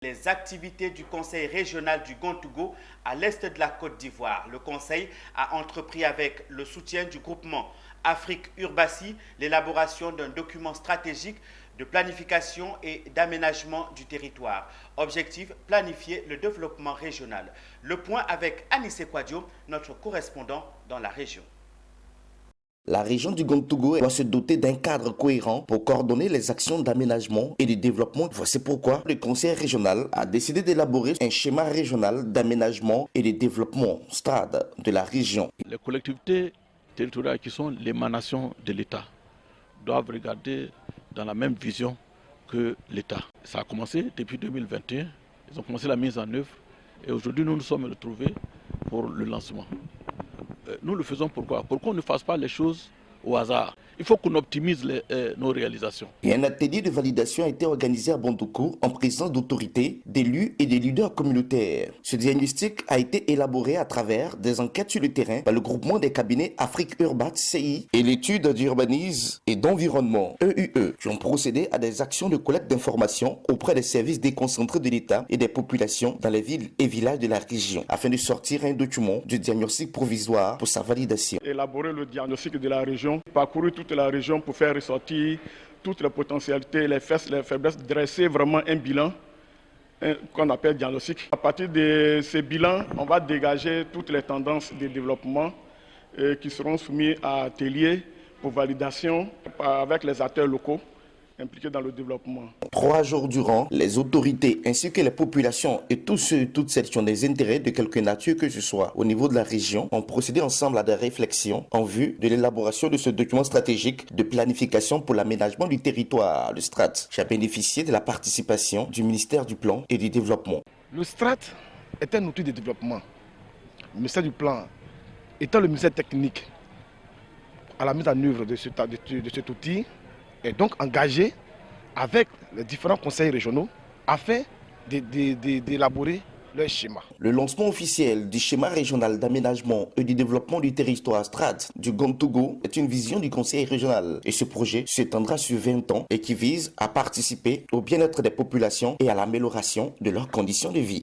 Les activités du Conseil régional du Gontougo à l'est de la Côte d'Ivoire. Le Conseil a entrepris avec le soutien du groupement Afrique Urbasi l'élaboration d'un document stratégique de planification et d'aménagement du territoire. Objectif, planifier le développement régional. Le point avec Anissé Kouadio, notre correspondant dans la région. La région du Gontougo doit se doter d'un cadre cohérent pour coordonner les actions d'aménagement et de développement. Voici pourquoi le conseil régional a décidé d'élaborer un schéma régional d'aménagement et de développement stade de la région. Les collectivités territoriales qui sont l'émanation de l'État doivent regarder dans la même vision que l'État. Ça a commencé depuis 2021, ils ont commencé la mise en œuvre et aujourd'hui nous nous sommes retrouvés pour le lancement. Nous le faisons pourquoi? Pour qu'on ne fasse pas les choses au hasard. Il faut qu'on optimise nos réalisations. Et un atelier de validation a été organisé à Bondoukou en présence d'autorités, d'élus et de leaders communautaires. Ce diagnostic a été élaboré à travers des enquêtes sur le terrain par le groupement des cabinets Afrique Urbat CI et l'étude d'urbanisme et d'environnement EUE qui ont procédé à des actions de collecte d'informations auprès des services déconcentrés de l'État et des populations dans les villes et villages de la région afin de sortir un document du diagnostic provisoire pour sa validation. Élaborer le diagnostic de la région, parcourir toute la région pour faire ressortir toutes les potentialités, les faiblesses, dresser vraiment un bilan qu'on appelle diagnostic. À partir de ce bilan, on va dégager toutes les tendances de développement qui seront soumises à ateliers pour validation avec les acteurs locaux impliqués dans le développement. 3 jours durant, les autorités ainsi que les populations et tous ceux et toutes celles qui ont des intérêts de quelque nature que ce soit au niveau de la région ont procédé ensemble à des réflexions en vue de l'élaboration de ce document stratégique de planification pour l'aménagement du territoire, le STRAT, qui a bénéficié de la participation du ministère du Plan et du Développement. Le STRAT est un outil de développement. Le ministère du Plan étant le ministère technique à la mise en œuvre de cet outil, est donc engagé avec les différents conseils régionaux afin d'élaborer leur schéma. Le lancement officiel du schéma régional d'aménagement et du développement du territoire STRAT du Gontougo est une vision du conseil régional et ce projet s'étendra sur 20 ans et qui vise à participer au bien-être des populations et à l'amélioration de leurs conditions de vie.